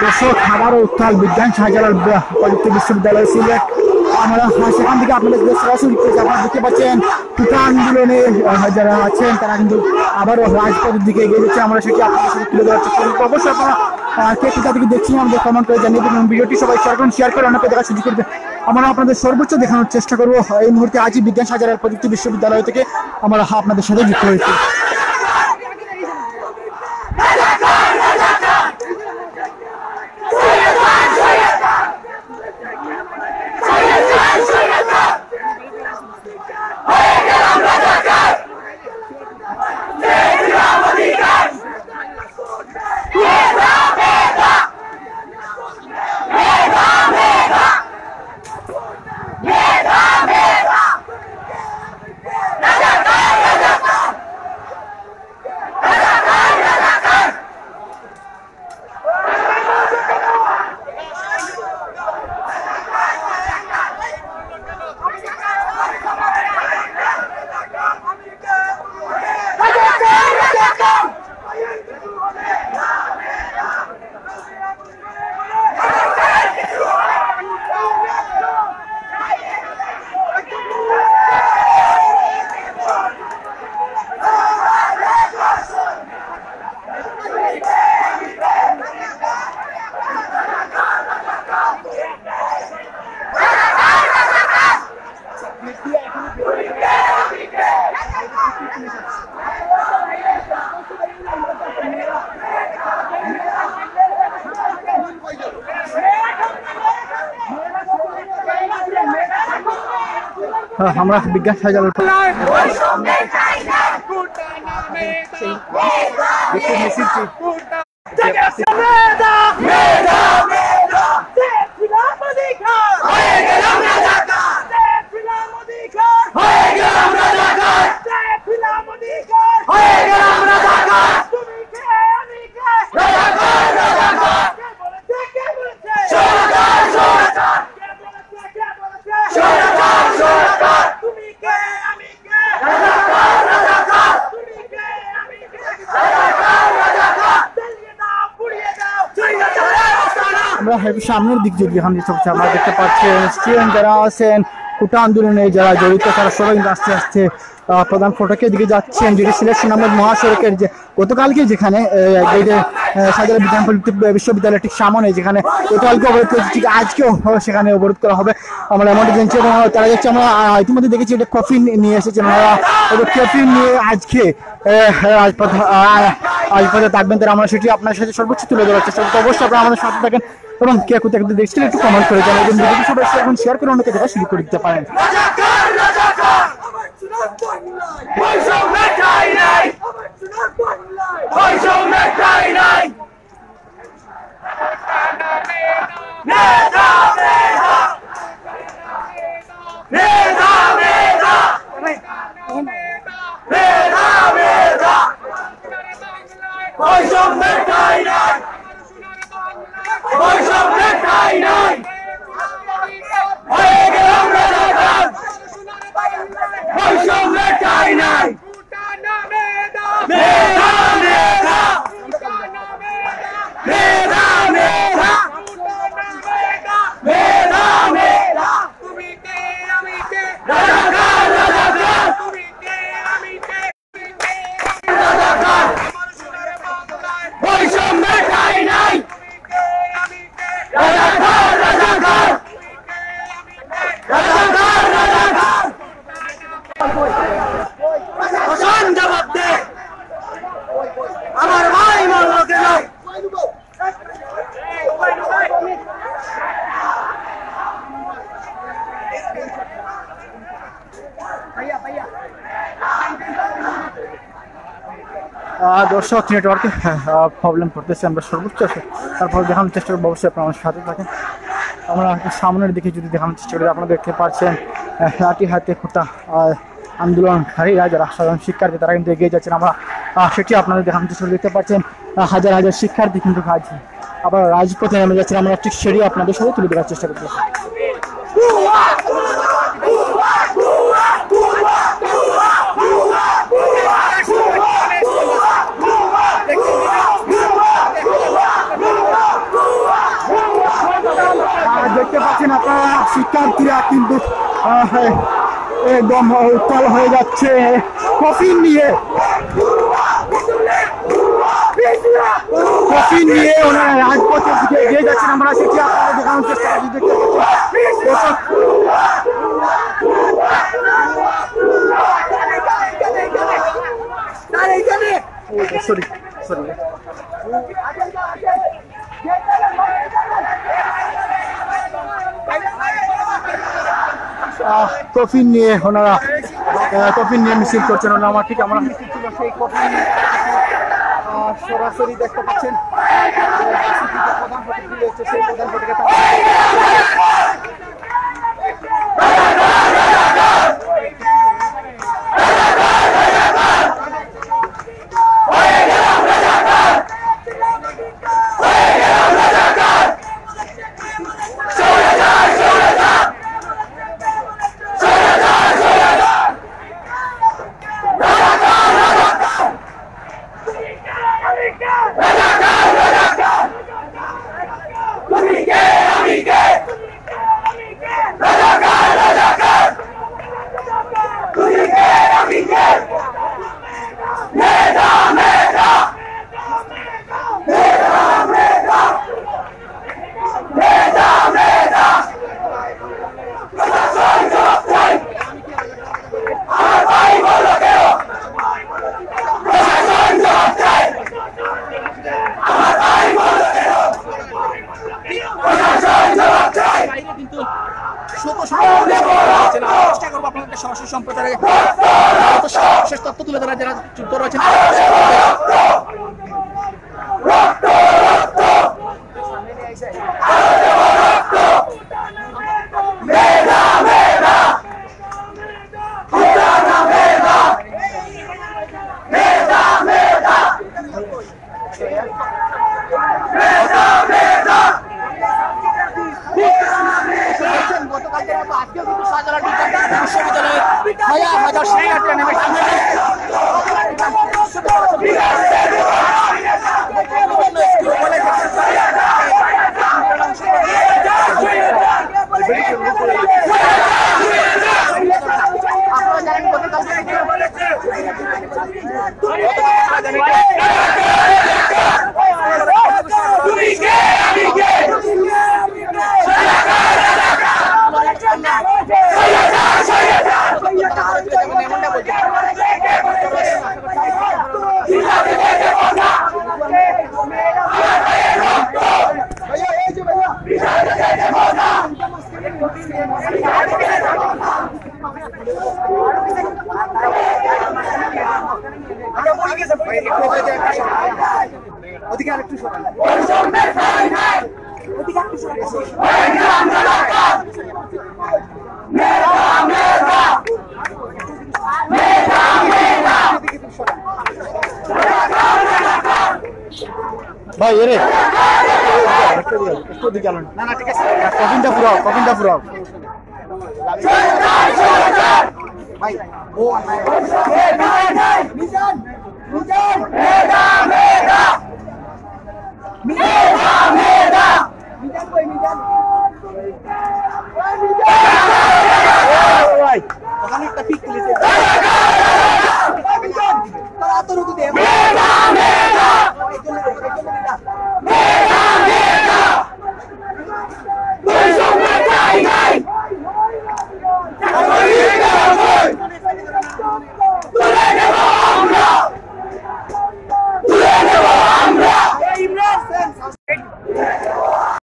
দর্শক আবারও উত্তাল বিজ্ঞান শাহজালাল প্রযুক্তি বিশ্ববিদ্যালয় সিলেট। আমরা সেখান থেকে আপনাদের সরাসরি আপনারা দেখতে পাচ্ছেন কোটা আন্দোলনে যারা আছেন তারা কিন্তু আবারও রাজপথের দিকে এগিয়ে যাচ্ছে। আমরা সেটি আপনাদের সাথে তুলে দেওয়ার চেষ্টা করবো। অবশ্যই আপনারা কে কোথা থেকে দেখছেন আমাদের কমেন্ট করে জানিয়ে দেবেন। ভিডিওটি সবাই শেয়ার করে অনেকে দেখার সুযোগ করবে। আমরা আপনাদের সর্বোচ্চ দেখানোর চেষ্টা করবো। এই মুহূর্তে আজই বিজ্ঞান শাহজালাল প্রযুক্তি বিশ্ববিদ্যালয় থেকে আমরা আপনাদের সাথে যুক্ত হয়েছি। আমরা বিজ্ঞান শাহজালাল সামনের দিক যদি এখন আমরা দেখতে পাচ্ছেন স্টুডেন্ট যারা আছেন কোটা আন্দোলনে যারা জড়িত তারা সবাই আস্তে আস্তে প্রধান ফটকের দিকে যাচ্ছেন, যেটি সিলেট সুনামগঞ্জ মহাসড়কের যে গতকালকে যেখানে শাহজালাল বিজ্ঞান প্রযুক্তি বিশ্ববিদ্যালয় ঠিক সামনে যেখানে গতকালকে অবরোধ করেছে, ঠিক আজকেও সেখানে অবরোধ করা হবে আমরা এমনটি জানছি। এবং তারা যাচ্ছে, আমরা ইতিমধ্যে দেখেছি এটা কফি নিয়ে এসেছেন, কফি নিয়ে আজকে রাজপথে থাকবেন তারা। আমরা সেটি আপনার সাথে সর্বোচ্চ তুলে ধরার চেষ্টা করবো। অবশ্যই আপনারা আমাদের সাথে থাকেন এবং কে কোথায় দেখছেন একটু কমেন্ট করে জানাবেন। ভিডিওটি সবাই এখন শেয়ার করে অনেকে দেখা শুরু করে দিতে পারেন। দর্শক নেটওয়ার্কে প্রবলেম করতেছে, আমরা সর্বোচ্চ তারপর দেখানোর চেষ্টা করবো। অবশ্যই আপনার আমার সাথে থাকেন। আমরা সামনের দিকে যদি দেখানোর চেষ্টা করি, আপনারা দেখতে পাচ্ছেন লাঠি হাতে কোটা আন্দোলনকারীরা যারা সাধারণ শিক্ষার্থী তারা কিন্তু এগিয়ে যাচ্ছেন। আমরা সেটি আপনাদের দেখানোর চেষ্টা দেখতে পাচ্ছেন হাজার হাজার শিক্ষার্থী কিন্তু আবার রাজপথে নেমে যাচ্ছেন। আমরা ঠিক সেটি আপনাদের সাথে তুলে দেওয়ার চেষ্টা করবো। দেখতে পাচ্ছেন আপনারা শিক্ষার্থীরা কিন্তু একদম উত্তাল হয়ে যাচ্ছে কফিন নিয়ে ওনারা রাজপথের দিকে এগিয়ে যাচ্ছেন। আমরা সেটি আপনাদের দেখানোর চেষ্টা করছি। দেখতে কফিন নিয়ে ওনারা মিছিল করছেন। আমার ঠিক আমরা মিছিল ছিল সেই কফিন সরাসরি দেখতে পাচ্ছেন প্রধান ফটক রয়েছে, সেই প্রধান ফটকে সরাসরি সম্প্রচারে শেষ তথ্য তুলে ধরা যারা যুক্ত রয়েছেন। ভাই এরে একটু দিকে আনুন। না না ঠিক আছে, কফিনটা পুরাও ভাই। ও মিজান